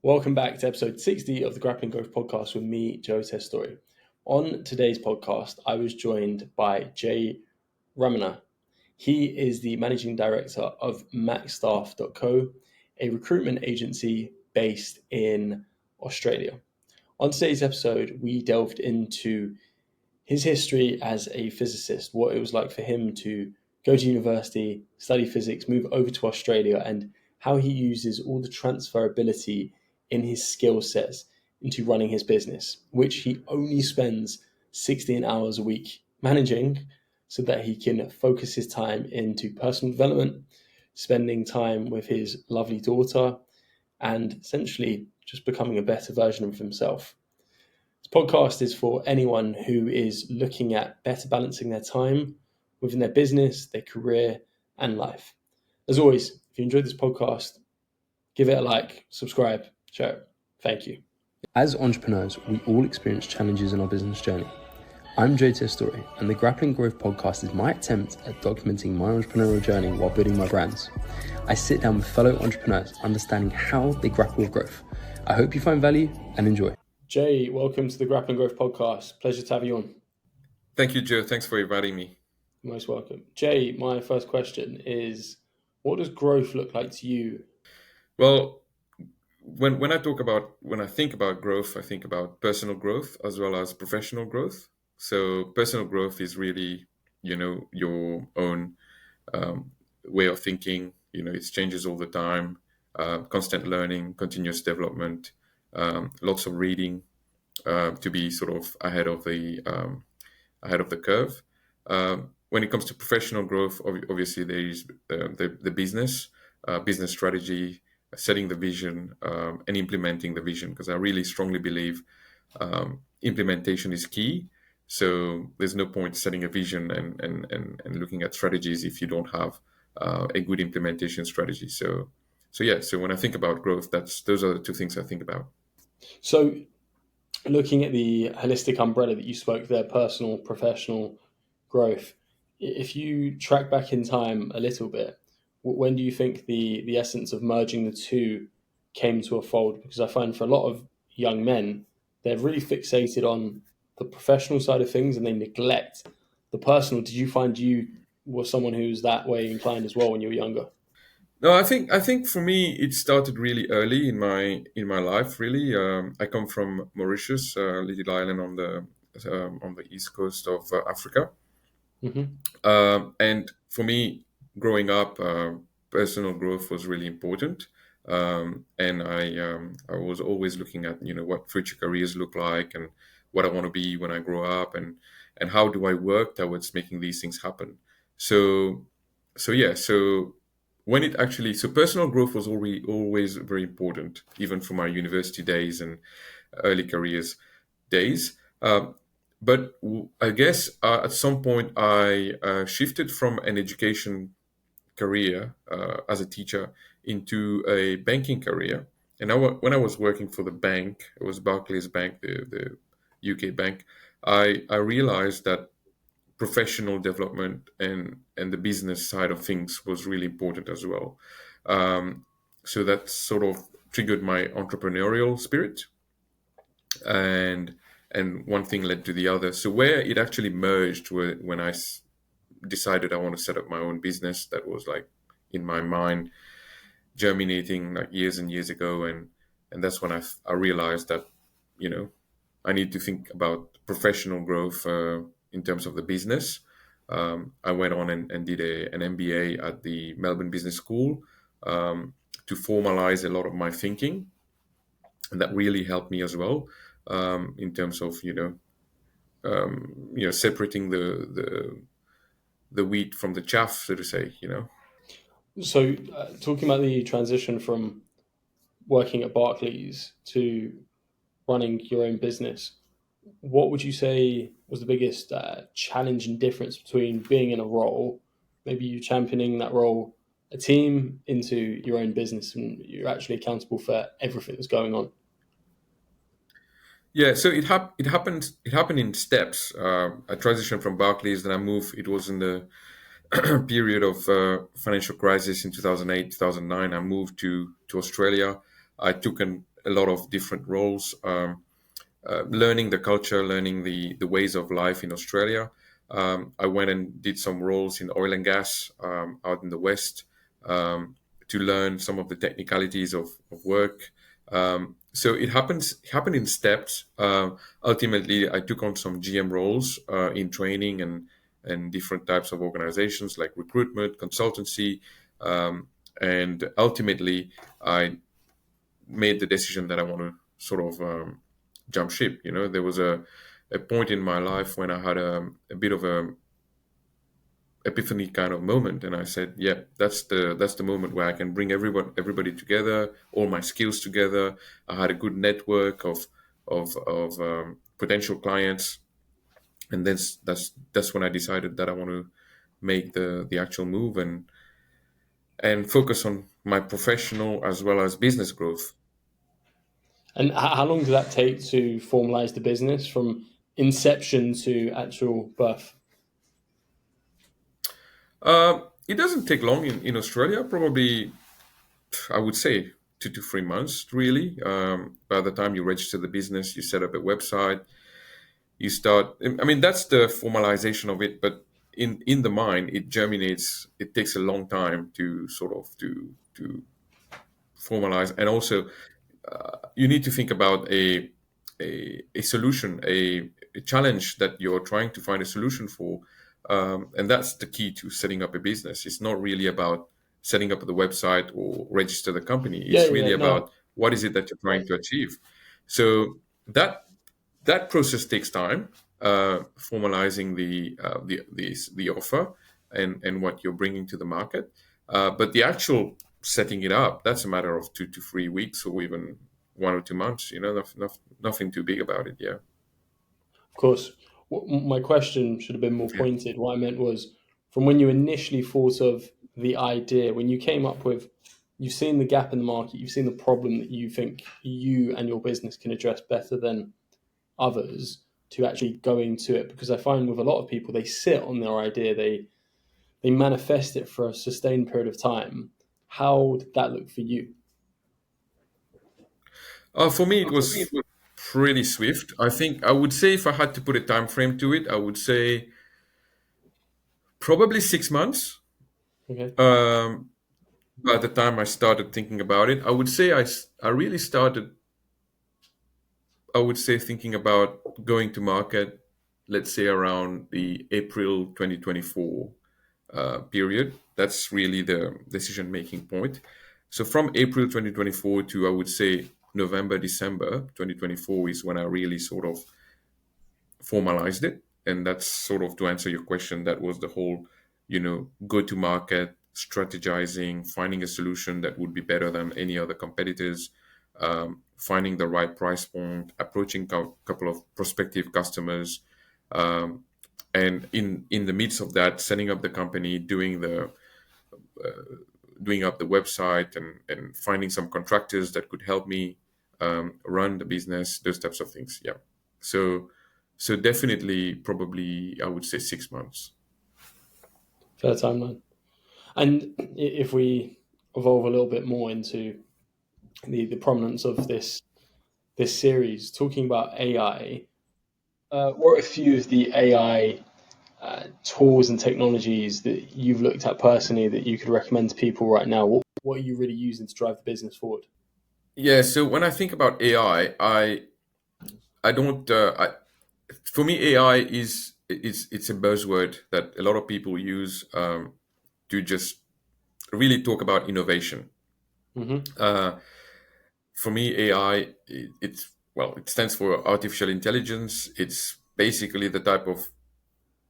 Welcome back to episode 60 of the Grappling Growth podcast with me, Joe Testori. On today's podcast, I was joined by Jay Ramanah. He is the managing director of maxstaff.co, a recruitment agency based in Australia. On today's episode, we delved into his history as a physicist, what it was like for him to go to university, study physics, move over to Australia, and how he uses all the transferability in his skill sets into running his business, which he only spends 16 hours a week managing so that he can focus his time into personal development, spending time with his lovely daughter, and essentially just becoming a better version of himself. This podcast is for anyone who is looking at better balancing their time within their business, their career, and life. As always, if you enjoyed this podcast, give it a like, subscribe, share it. Thank you. As entrepreneurs, we all experience challenges in our business journey. I'm Jay Testori, and the Grappling Growth podcast is my attempt at documenting my entrepreneurial journey while building my brands. I sit down with fellow entrepreneurs, understanding how they grapple with growth. I hope you find value and enjoy. Jay, welcome to the Grappling Growth podcast. Pleasure to have you on. Thank you, Joe. Thanks for inviting me. You're most welcome. Jay, my first question is, what does growth look like to you? Well, when I think about growth, I think about personal growth as well as professional growth. So personal growth is really, your own way of thinking. It changes all the time. Constant learning, continuous development, lots of reading to be sort of ahead of the curve. When it comes to professional growth, obviously there is the business strategy, setting the vision, and implementing the vision, because I really strongly believe implementation is key. So there's no point setting a vision and looking at strategies if you don't have a good implementation strategy. So when I think about growth, those are the two things I think about. So looking at the holistic umbrella that you spoke there, personal, professional growth, if you track back in time a little bit, when do you think the essence of merging the two came to a fold? Because I find for a lot of young men, they're really fixated on the professional side of things and they neglect the personal. Did you find you were someone who's that way inclined as well when you were younger? No, I think for me it started really early in my life. Really, I come from Mauritius, a little island on the east coast of Africa, and for me, growing up, personal growth was really important, and I was always looking at what future careers look like and what I want to be when I grow up, and how do I work towards making these things happen. So when it actually, so personal growth was always very important, even from my university days and early careers days. But I guess at some point I shifted from an education career as a teacher into a banking career. And when I was working for the bank, it was Barclays Bank, the UK bank, I realized that professional development and the business side of things was really important as well. So that sort of triggered my entrepreneurial spirit, and one thing led to the other. So where it actually merged were when I decided I want to set up my own business. That was like in my mind, germinating like years and years ago, and that's when I realized that I need to think about professional growth in terms of the business. I went on and did an MBA at the Melbourne Business School to formalize a lot of my thinking, and that really helped me as well in terms of separating the wheat from the chaff, so to say. So talking about the transition from working at Barclays to running your own business, what would you say was the biggest challenge and difference between being in a role, maybe you championing that role, a team, into your own business, and you're actually accountable for everything that's going on? Yeah, so it happened in steps. I transitioned from Barclays, then I moved. It was in the period of financial crisis in 2008, 2009. I moved to Australia. I took a lot of different roles, learning the culture, learning the ways of life in Australia. I went and did some roles in oil and gas out in the West, to learn some of the technicalities of work. So it happened in steps. Ultimately, I took on some GM roles in training and different types of organizations like recruitment, consultancy, and ultimately, I made the decision that I want to sort of jump ship. There was a point in my life when I had a bit of a epiphany kind of moment, and I said, yeah, that's the moment where I can bring everybody together, all my skills together. I had a good network of potential clients, and that's when I decided that I want to make the actual move and focus on my professional as well as business growth. And how long did that take to formalize the business from inception to actual birth? It doesn't take long in Australia. Probably, I would say 2 to 3 months, really. By the time you register the business, you set up a website, you start. I mean, that's the formalization of it. But in the mind, it germinates. It takes a long time to sort of to formalize, and also you need to think about a solution, a challenge that you're trying to find a solution for, and that's the key to setting up a business. It's not really about setting up the website or register the company. Yeah, It's yeah, really no, about what is it that you're trying to achieve. So that process takes time, formalizing the offer and what you're bringing to the market. But the actual setting it up, that's a matter of 2 to 3 weeks or even 1 or 2 months. Nothing too big about it. Yeah. of course. My question should have been more Yeah. pointed. What I meant was from when you initially thought of the idea, when you came up with, you've seen the gap in the market, you've seen the problem that you think you and your business can address better than others to actually go into it. Because I find with a lot of people, they sit on their idea, they manifest it for a sustained period of time. How did that look for you? For me, it was pretty swift. I think I would say if I had to put a time frame to it, I would say probably 6 months. Okay. Um, by the time I started thinking about it, I would say I really started, I would say, thinking about going to market, let's say around the April 2024 period. That's really the decision making point. So from April 2024 to, I would say, November, December 2024 is when I really sort of formalized it. And that's sort of to answer your question. That was the whole, go to market, strategizing, finding a solution that would be better than any other competitors, finding the right price point, approaching a couple of prospective customers, um, and in the midst of that, setting up the company, doing up the website, and finding some contractors that could help me run the business, those types of things. Yeah. So definitely, probably, I would say 6 months. Fair timeline. And if we evolve a little bit more into the prominence of this series, talking about AI, what are a few of the AI tools and technologies that you've looked at personally that you could recommend to people right now? What are you really using to drive the business forward? Yeah. So when I think about AI, I don't. For me, AI it's a buzzword that a lot of people use to just really talk about innovation. Hmm. Uh, for me, AI, it's, well, it stands for artificial intelligence. It's basically the type of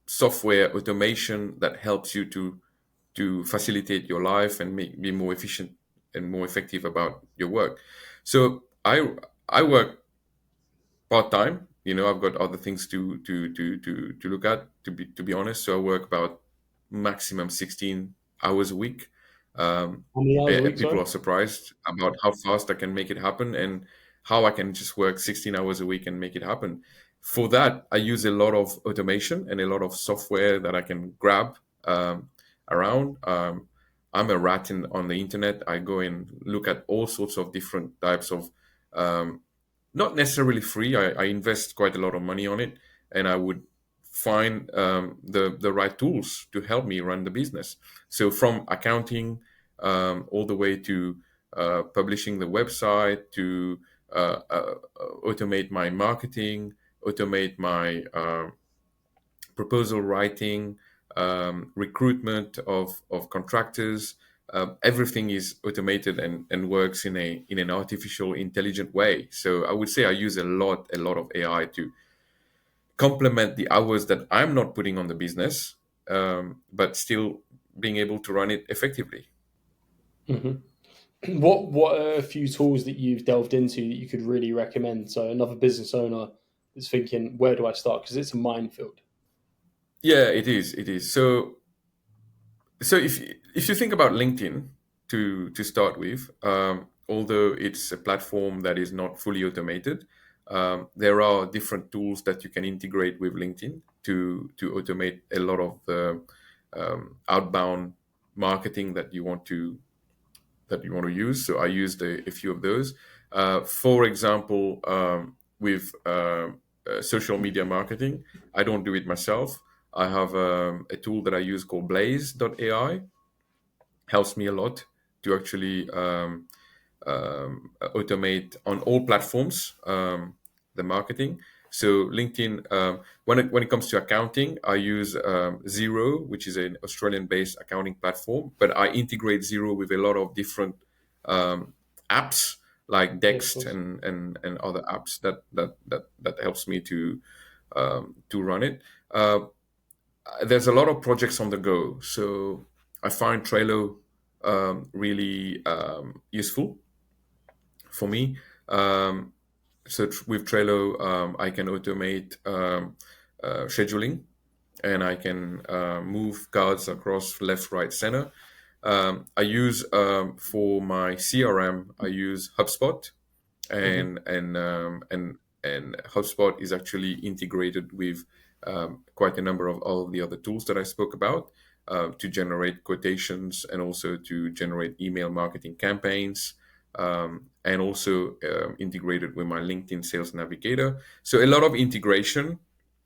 software automation that helps you to facilitate your life and be more efficient and more effective about your work. So I work part time. I've got other things to look at. To be honest, so I work about maximum 16 hours a week. How many hours a And week, people sorry? are surprised about how fast I can make it happen and how I can just work 16 hours a week and make it happen. For that, I use a lot of automation and a lot of software that I can grab around. I'm a rat on the internet. I go and look at all sorts of different types of not necessarily free. I invest quite a lot of money on it, and I would find the right tools to help me run the business. So from accounting all the way to publishing the website, to automate my marketing, automate my proposal writing, recruitment of contractors. Everything is automated and works in an artificial intelligent way. So I would say I use a lot of AI to complement the hours that I'm not putting on the business, but still being able to run it effectively. Hmm. What are a few tools that you've delved into that you could really recommend? So another business owner is thinking, where do I start? Because it's a minefield. Yeah, it is. It is. So if you think about LinkedIn to start with, although it's a platform that is not fully automated, there are different tools that you can integrate with LinkedIn to automate a lot of the outbound marketing that you want to use. So I used a few of those. For example, with social media marketing, I don't do it myself. I have a tool that I use called Blaze.ai. Helps me a lot to actually automate on all platforms the marketing. So LinkedIn, when it comes to accounting, I use Zero, which is an Australian-based accounting platform, but I integrate Zero with a lot of different um, apps like Yeah, of Dext course. and other apps that helps me to run it. There's a lot of projects on the go, so I find Trello really useful for me. Um, with Trello, I can automate scheduling, and I can move cards across left, right, center. I use for my CRM, I use HubSpot, Hmm. and HubSpot is actually integrated with quite a number of all of the other tools that I spoke about to generate quotations and also to generate email marketing campaigns, and also integrated with my LinkedIn Sales Navigator. So a lot of integration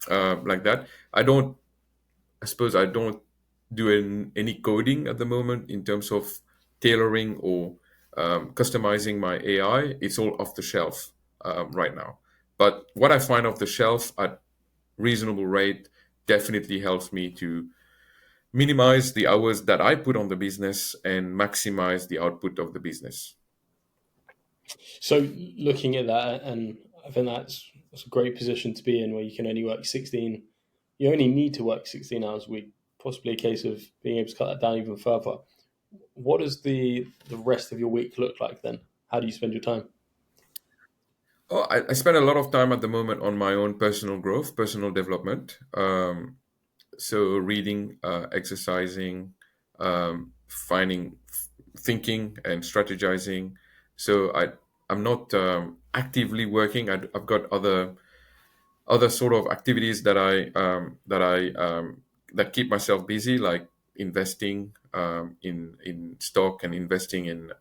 like that. I suppose I don't do any coding at the moment in terms of tailoring or customizing my AI. It's all off the shelf right now. But what I find off the shelf at reasonable rate definitely helps me to minimize the hours that I put on the business and maximize the output of the business. So looking at that, and I think that's a great position to be in, where you can only work 16. You only need to work 16 hours a week. Possibly a case of being able to cut that down even further. What does the rest of your week look like then? How do you spend your time? Oh, I spend a lot of time at the moment on my own personal growth, personal development. So reading, exercising, finding, thinking, and strategizing. So I'm not actively working. I've got other sort of activities that keep myself busy, like investing in stock and investing in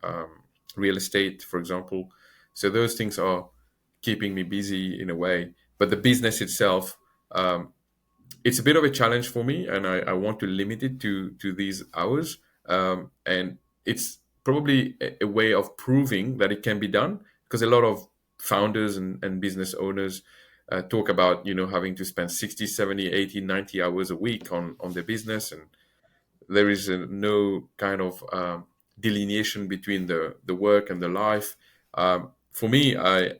real estate, for example. So those things are keeping me busy in a way. But the business itself, it's a bit of a challenge for me, and I want to limit it to these hours. And it's probably a way of proving that it can be done, because a lot of founders and business owners talk about having to spend 60, 70, 80, 90 hours a week on their business, and there is no kind of delineation between the work and the life. For me, I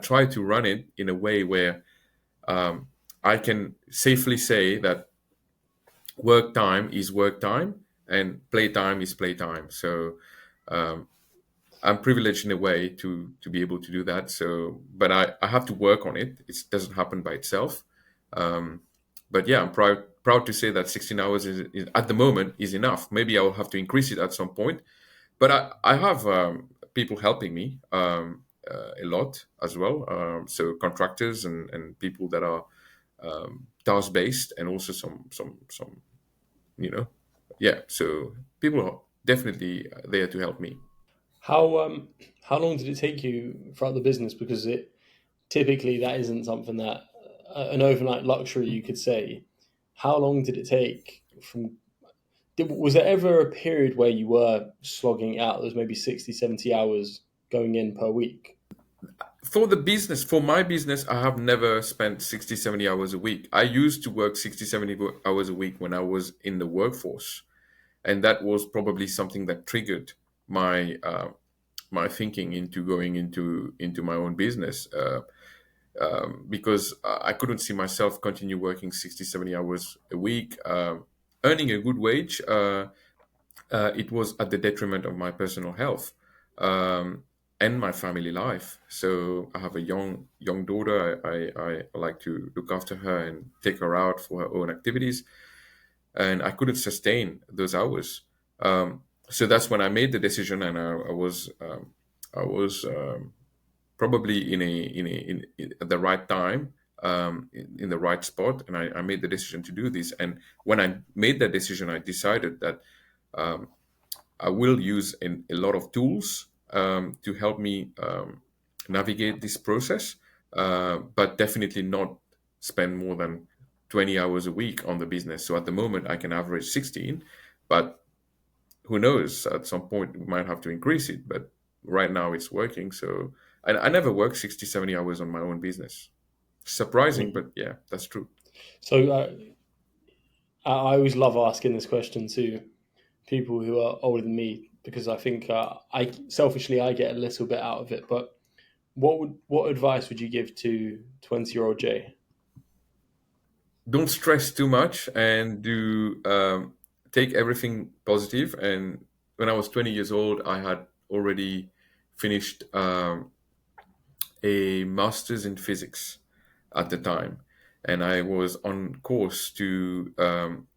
try to run it in a way where um, I can safely say that work time is work time and play time is play time. So um, I'm privileged in a way to be able to do that. So, but I have to work on it. It doesn't happen by itself. Um, but yeah, I'm proud to say that 16 hours is at the moment is enough. Maybe I will have to increase it at some point. But I have people helping me a lot as well. So contractors and people that are task based, and also some you know yeah. So people are definitely there to help me. How how long did it take you throughout the business? Because it typically that isn't something that an overnight luxury you could say. How long did it take from was there ever a period where you were slogging it out? There was maybe 60, 70 hours going in per week. For the business, for my business, I have never spent 60, 70 hours a week. I used to work 60, 70 hours a week when I was in the workforce. And that was probably something that triggered my my thinking into going into my own business, because I couldn't see myself continue working 60, 70 hours a week, earning a good wage. It was at the detriment of my personal health, and my family life. So I have a young daughter. I like to look after her and take her out for her own activities, and I couldn't sustain those hours. So that's when I made the decision, and I was probably in at the right time, in the right spot, and I made the decision to do this. And when I made that decision, I decided that I will use a lot of tools to help me navigate this process, but definitely not spend more than 20 hours a week on the business. So at the moment, I can average 16, but who knows? At some point, we might have to increase it. But right now, it's working. So I never work 60, 70 hours on my own business. Surprising, Mm. but yeah, that's true. So I always love asking this question to people who are older than me because I think I selfishly I get a little bit out of it. But what advice would you give to 20-year-old Jay? Don't stress too much and do take everything positive. And when I was 20 years old, I had already finished a master's in physics at the time, and I was on course to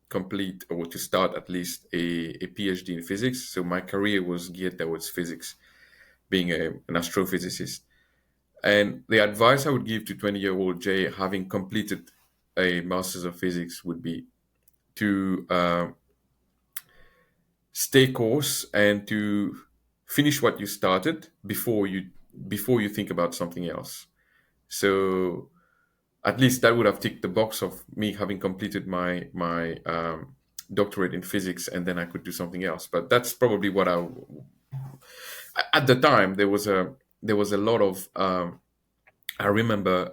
complete or to start at least a PhD in physics. So my career was geared towards physics, being an astrophysicist. And the advice I would give to 20-year-old Jay, having completed a master's of physics, would be to stay course and to finish what you started before you think about something else. So at least that would have ticked the box of me having completed my doctorate in physics, and then I could do something else. But that's probably what I at the time there was a lot of I remember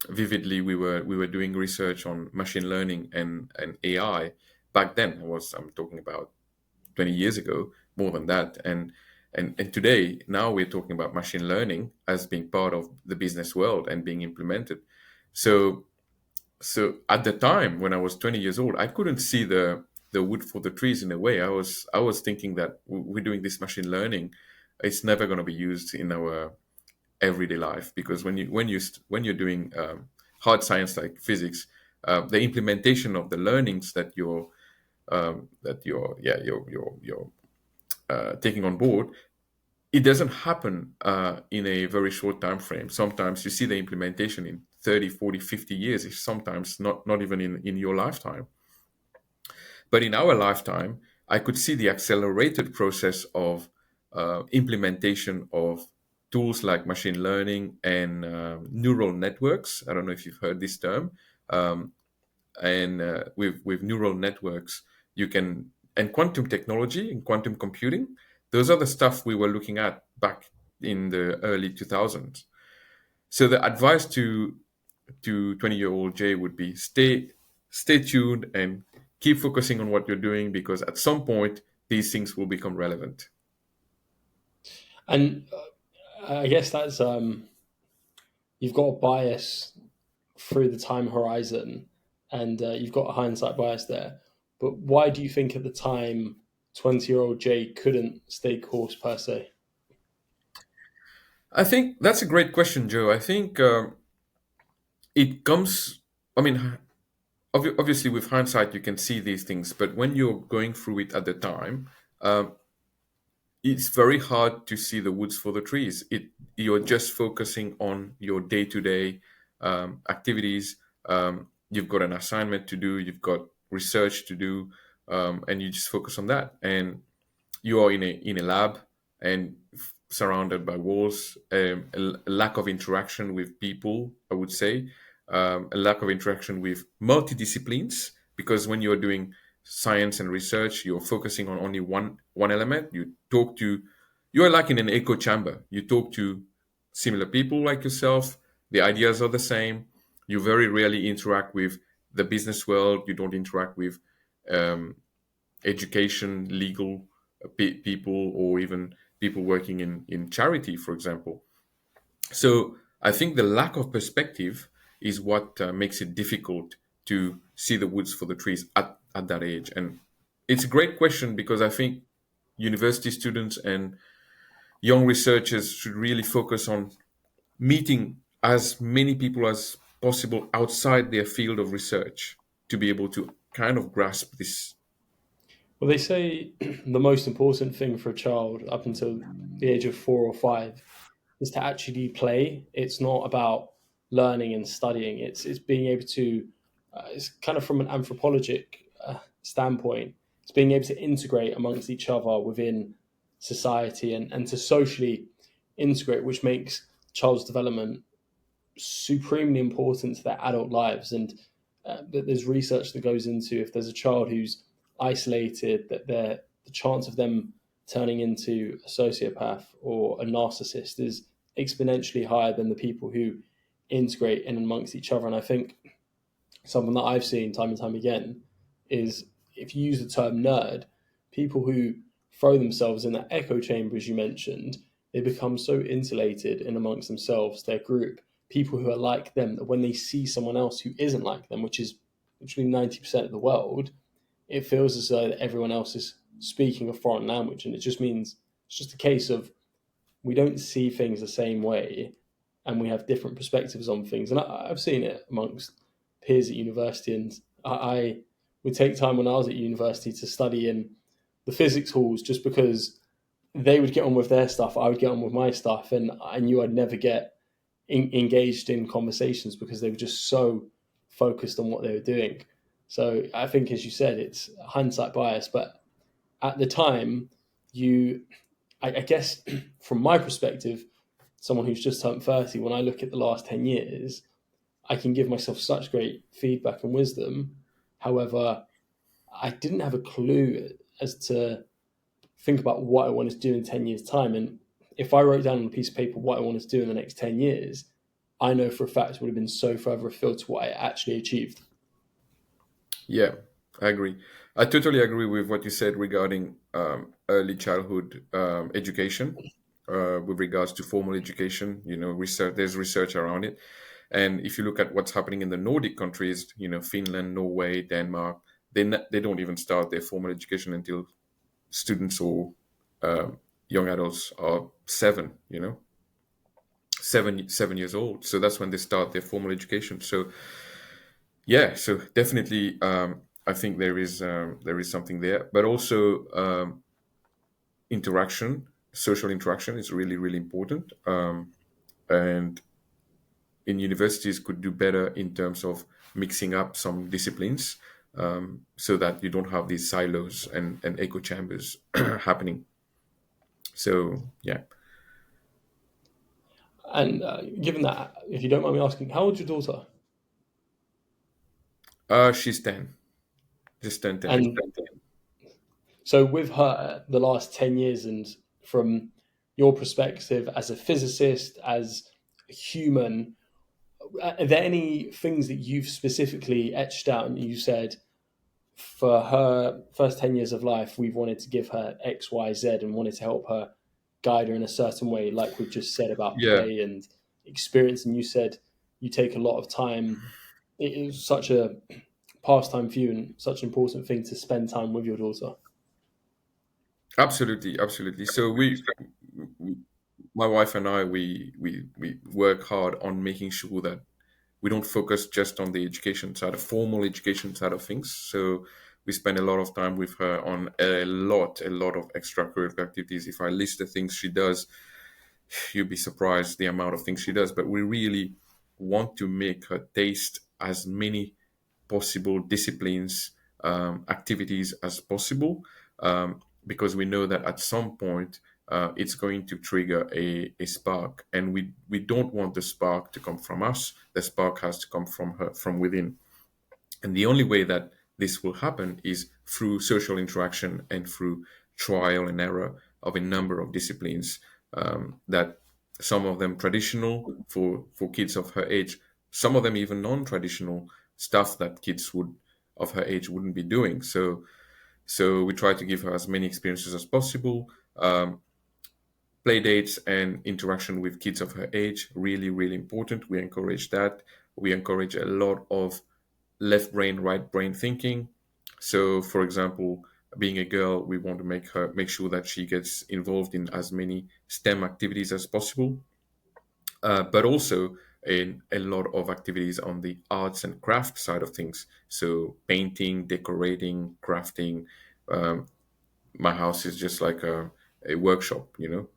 vividly we were doing research on machine learning and AI back then. I'm talking about 20 years ago, more than that. And today, now we're talking about machine learning as being part of the business world and being implemented. So so at the time when I was 20 years old, I couldn't see the wood for the trees in a way. I was thinking that we're doing this machine learning, it's never going to be used in our everyday life, because when you're doing hard science like physics, the implementation of the learnings that you're taking on board, it doesn't happen in a very short time frame. Sometimes you see the implementation in 30, 40, 50 years, if sometimes not even in your lifetime. But in our lifetime, I could see the accelerated process of implementation of tools like machine learning and neural networks. I don't know if you've heard this term. Um, and with neural networks, you can, and quantum technology and quantum computing, those are the stuff we were looking at back in the early 2000s. So the advice to 20-year-old Jay would be stay tuned and keep focusing on what you're doing, because at some point these things will become relevant. And I guess that's you've got a bias through the time horizon, and you've got a hindsight bias there. But why do you think at the time 20-year-old Jay couldn't stay course per se? I think that's a great question, Joe. I think it comes. I mean, obviously, with hindsight, you can see these things, but when you're going through it at the time, it's very hard to see the woods for the trees. You're just focusing on your day-to-day activities. You've got an assignment to do, you've got research to do, and you just focus on that. And you are in a lab, and surrounded by walls, a lack of interaction with people, I would say, a lack of interaction with multidisciplines, because when you're doing science and research, you're focusing on only one element. You are like in an echo chamber. You talk to similar people like yourself. The ideas are the same. You very rarely interact with the business world. You don't interact with um, education, legal people, or even people working in charity, for example. So I think the lack of perspective is what makes it difficult to see the woods for the trees at that age. And it's a great question, because I think university students and young researchers should really focus on meeting as many people as possible outside their field of research to be able to kind of grasp this. Well, they say the most important thing for a child up until the age of 4 or 5 is to actually play. It's not about learning and studying. It's being able to. It's kind of from an anthropologic standpoint. It's being able to integrate amongst each other within society and to socially integrate, which makes child's development supremely important to their adult lives. And there's research that goes into if there's a child who's isolated, that the chance of them turning into a sociopath or a narcissist is exponentially higher than the people who integrate in amongst each other. And I think something that I've seen time and time again is if you use the term nerd, people who throw themselves in that echo chamber, as you mentioned, they become so insulated in amongst themselves, their group, people who are like them, that when they see someone else who isn't like them, which is literally 90% of the world, it feels as though that everyone else is speaking a foreign language. And it just means it's just a case of we don't see things the same way and we have different perspectives on things. And I've seen it amongst peers at university. And I would take time when I was at university to study in the physics halls just because they would get on with their stuff, I would get on with my stuff. And I knew I'd never get engaged in conversations because they were just so focused on what they were doing. So I think, as you said, it's hindsight bias. But at the time, you I guess from my perspective, someone who's just turned 30, when I look at the last 10 years, I can give myself such great feedback and wisdom. However, I didn't have a clue as to think about what I wanted to do in 10 years' time. And if I wrote down on a piece of paper what I wanted to do in the next 10 years, I know for a fact it would have been so further afield to what I actually achieved. Yeah, I agree. I totally agree with what you said regarding early childhood education, with regards to formal education. Research. There's research around it, and if you look at what's happening in the Nordic countries, Finland, Norway, Denmark, they don't even start their formal education until students or young adults are 7. 7 years old. So that's when they start their formal education. So yeah, so definitely, I think there is something there, but also interaction, social interaction is really really important, and in universities could do better in terms of mixing up some disciplines, so that you don't have these silos and echo chambers happening. So yeah, And given that, if you don't mind me asking, how old's your daughter? she's 10, just turned 10. And so, with her, the last 10 years, and from your perspective as a physicist, as a human, are there any things that you've specifically etched out and you said, for her first 10 years of life, we've wanted to give her X, Y, Z and wanted to help her guide her in a certain way, like we've just said about Yeah, play and experience? And you said you take a lot of time. It is such a pastime for you and such an important thing to spend time with your daughter. absolutely, absolutely. So we my wife and I, we work hard on making sure that we don't focus just on the education side, the formal education side of things. So we spend a lot of time with her on a lot of extracurricular activities. If I list the things she does, you'd be surprised the amount of things she does. But we really want to make her taste as many possible disciplines, activities as possible, because we know that at some point it's going to trigger a spark, and we don't want the spark to come from us. The spark has to come from her, from within. And the only way that this will happen is through social interaction and through trial and error of a number of disciplines, that some of them traditional for kids of her age, some of them even non-traditional stuff that kids would of her age wouldn't be doing. So we try to give her as many experiences as possible. Play dates and interaction with kids of her age, really, really important. We encourage that. We encourage a lot of left brain, right brain thinking. So, for example, being a girl, we want to make sure that she gets involved in as many STEM activities as possible, but also in a lot of activities on the arts and craft side of things. So, painting, decorating, crafting. Um, my house is just like a workshop, you know.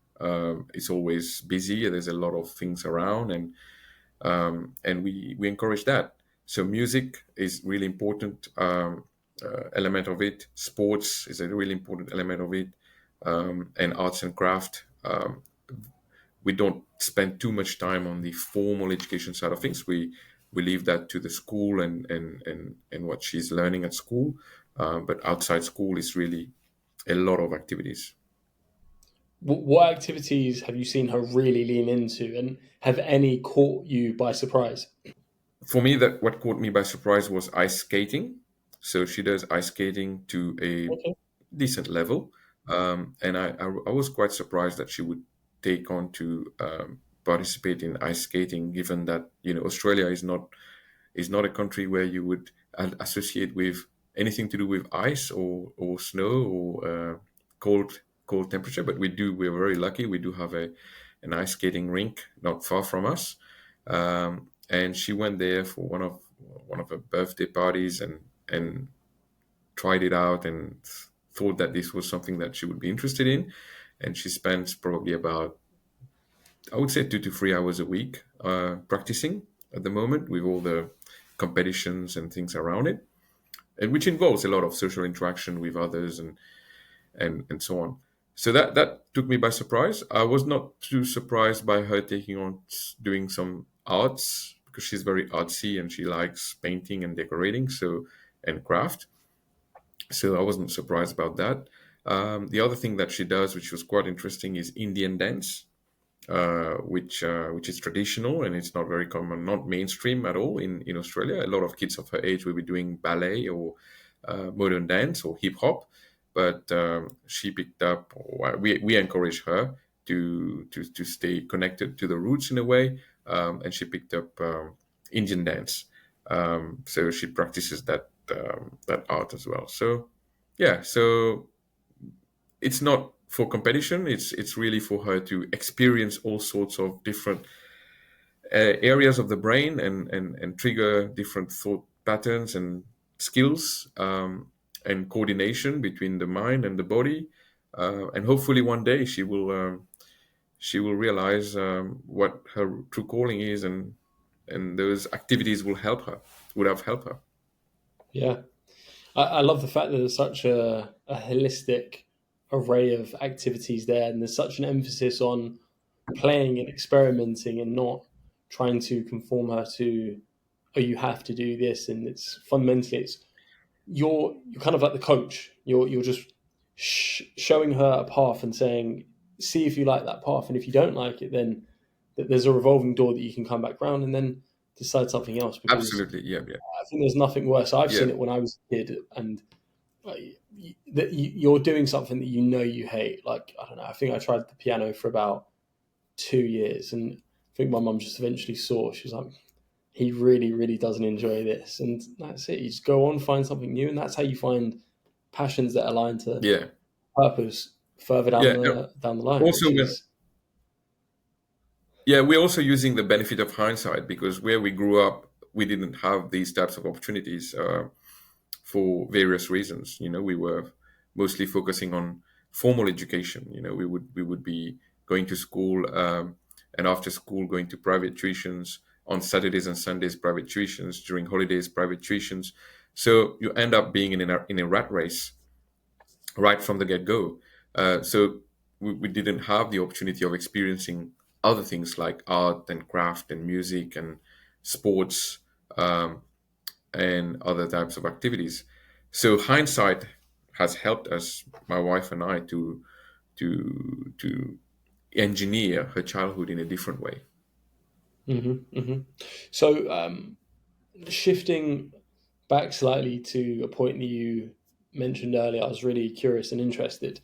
It's always busy. There's a lot of things around, and we encourage that. So music is really important element of it. Sports is a really important element of it, and arts and craft. We don't spend too much time on the formal education side of things. We leave that to the school and what she's learning at school. But outside school is really a lot of activities. What activities have you seen her really lean into, and have any caught you by surprise? For me, that what caught me by surprise was ice skating. So she does ice skating to a Okay. decent level, and I was quite surprised that she would take on to participate in ice skating, given that Australia is not a country where you would associate with anything to do with ice or snow or cold temperature. But we're very lucky. We do have an ice skating rink not far from us, and she went there for one of her birthday parties and tried it out and thought that this was something that she would be interested in. And she spends probably about, I would say, 2 to 3 hours a week practicing at the moment with all the competitions and things around it, and which involves a lot of social interaction with others and so on. So that took me by surprise. I was not too surprised by her taking on doing some arts, because she's very artsy and she likes painting and decorating, so, and craft. So I wasn't surprised about that. The other thing that she does, which was quite interesting, is Indian dance, which is traditional and it's not very common, not mainstream at all in Australia. A lot of kids of her age will be doing ballet or modern dance or hip hop, but she picked up. Or we encourage her to stay connected to the roots in a way, and she picked up Indian dance. So she practices that art as well. So yeah, so it's not for competition. It's really for her to experience all sorts of different areas of the brain and trigger different thought patterns and skills, and coordination between the mind and the body. And hopefully one day she will realize what her true calling is, and those activities would have helped her. Yeah. I love the fact that there's such a holistic array of activities there, and there's such an emphasis on playing and experimenting and not trying to conform her to, oh, you have to do this. And it's fundamentally, it's you're kind of like the coach. You're just showing her a path and saying, see if you like that path, and if you don't like it, then there's a revolving door that you can come back round and then decide something else. Because Absolutely, yeah, yeah, I think there's nothing worse. I've yeah, seen it when I was a kid, and that you're doing something that you know you hate. Like, I don't know. I think I tried the piano for about 2 years, and I think my mum just eventually saw. She was like, "He really, really doesn't enjoy this," and that's it. You just go on, find something new, and that's how you find passions that align to yeah, purpose further down yeah. the line, Also, which when is Yeah, we're also using the benefit of hindsight, because where we grew up, we didn't have these types of opportunities for various reasons. We were mostly focusing on formal education. We would be going to school, and after school going to private tuitions on Saturdays and Sundays, private tuitions during holidays, private tuitions. So you end up being in a rat race right from the get go. So we didn't have the opportunity of experiencing other things like art and craft and music and sports, um, and other types of activities. So hindsight has helped us, my wife and I, to engineer her childhood in a different way. So, shifting back slightly to a point that you mentioned earlier, I was really curious and interested.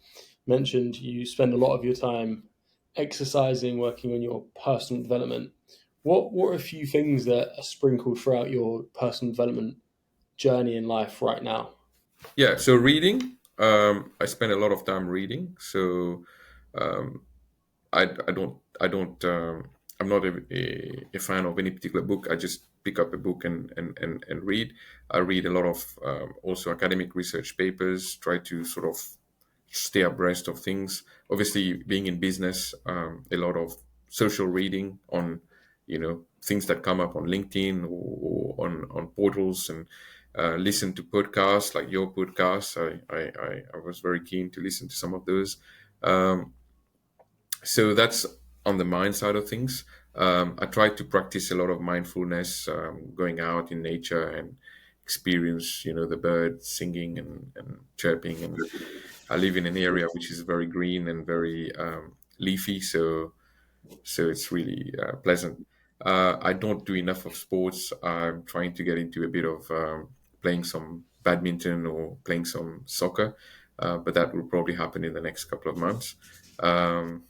You mentioned you spend a lot of your time exercising, working on your personal development. What are a few things that are sprinkled throughout your personal development journey in life right now? Yeah, so reading, I spend a lot of time reading. So um, I don't I'm not a fan of any particular book. I just pick up a book and read. I read a lot of also academic research papers, try to sort of stay abreast of things. Obviously, being in business, a lot of social reading on, things that come up on LinkedIn or on portals, and listen to podcasts like your podcast. I was very keen to listen to some of those. Um, so that's on the mind side of things. I try to practice a lot of mindfulness, going out in nature and experience, the birds singing and chirping. And I live in an area which is very green and very leafy, so it's really pleasant. I don't do enough of sports. I'm trying to get into a bit of playing some badminton or playing some soccer, but that will probably happen in the next couple of months. Um,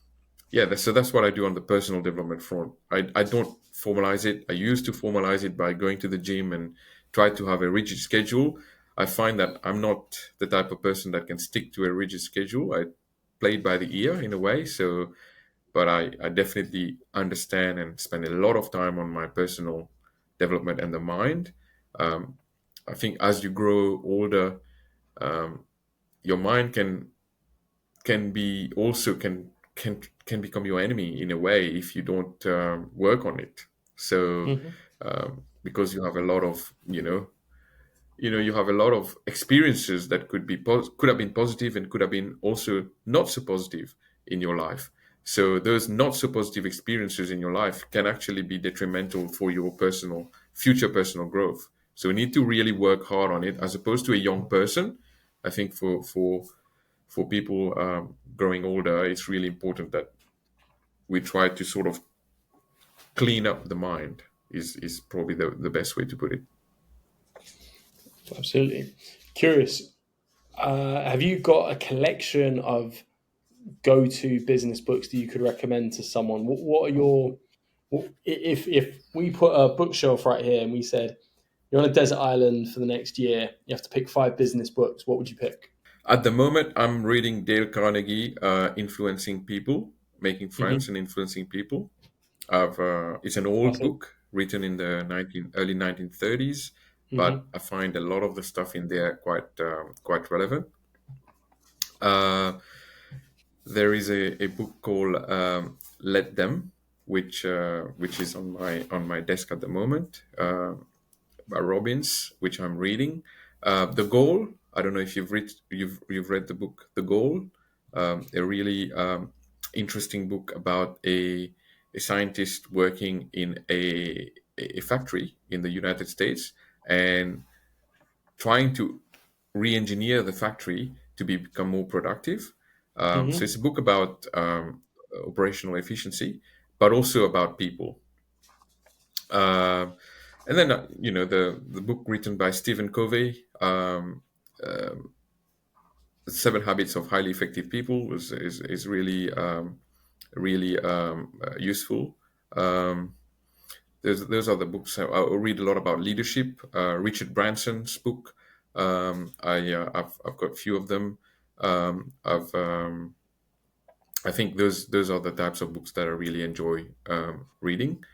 yeah, so that's what I do on the personal development front. I don't formalize it. I used to formalize it by going to the gym and try to have a rigid schedule. I find that I'm not the type of person that can stick to a rigid schedule. I play it by the ear in a way. So, but I definitely understand and spend a lot of time on my personal development and the mind. Um, I think as you grow older, um, your mind can be also can become your enemy in a way if you don't work on it. So Hmm. because you have a lot of you have a lot of experiences that could have been positive and could have been also not so positive in your life. So those not so positive experiences in your life can actually be detrimental for your future personal growth. So we need to really work hard on it as opposed to a young person. I think for people growing older, it's really important that we try to sort of clean up the mind. Is probably the best way to put it. Absolutely. Curious. Have you got a collection of go-to business books that you could recommend to someone? What are your if we put a bookshelf right here and we said you're on a desert island for the next year, you have to pick 5 business books. What would you pick? At the moment, I'm reading Dale Carnegie, "Influencing People," making Hmm. friends and influencing people. It's an old Classic. book written in the early 1930s, but Hmm. I find a lot of the stuff in there quite relevant. Uh, there is a book called "Let Them," which is on my desk at the moment, by Robbins, which I'm reading. The Goal. I don't know if you've read the book The Goal. A really interesting book about a scientist working in a factory in the United States and trying to re-engineer the factory to become more productive. So Hmm. it's a book about operational efficiency, but also about people. Um and then the book written by Stephen Covey, Seven Habits of Highly Effective People, is really useful. Um, those are the books. I read a lot about leadership. Richard Branson's book. I've got a few of them. I think those are the types of books that I really enjoy reading.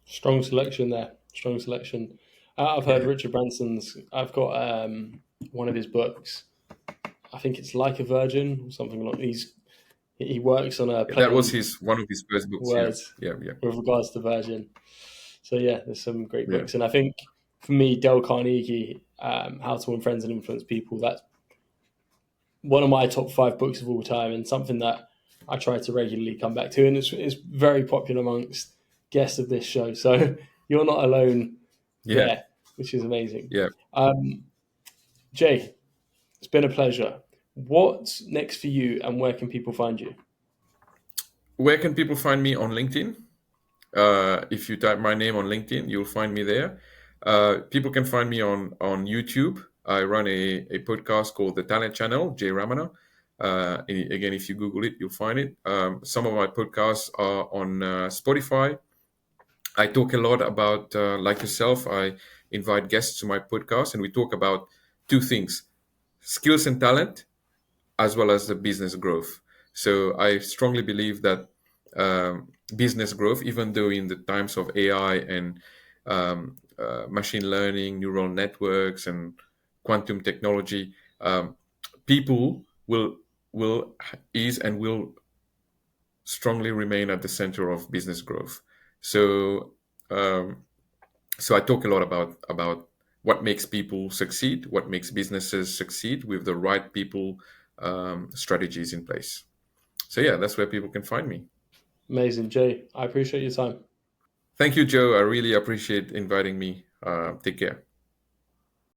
Strong selection there. Strong selection. I've heard Yeah, Richard Branson's. I've got one of his books. I think it's Like a Virgin or something like. He works on a yeah, that play was on his one of his first books. Yeah, words yeah, yeah, with regards to Virgin. So yeah, there's some great yeah. books, and I think for me, Dale Carnegie, How to Win Friends and Influence People. That's one of my top 5 books of all time, and something that I try to regularly come back to, and it's very popular amongst guests of this show. So you're not alone Yeah, there, which is amazing. yeah. Um, Jay, it's been a pleasure. What's next for you, and where can people find you? Where can people find me on LinkedIn? If you type my name on LinkedIn, you'll find me there. People can find me on YouTube. I run a podcast called The Talent Channel, Jay Ramanah. Again, if you Google it, you'll find it. Some of my podcasts are on Spotify. I talk a lot about, like yourself, I invite guests to my podcast, and we talk about two things: skills and talent, as well as the business growth. So I strongly believe that business growth, even though in the times of AI and machine learning, neural networks, and quantum technology, people will is and will strongly remain at the center of business growth. So um, so I talk a lot about what makes people succeed, what makes businesses succeed with the right people, strategies in place. So yeah, that's where people can find me. Amazing, Jay. I appreciate your time. Thank you, Joe. I really appreciate inviting me. Take care.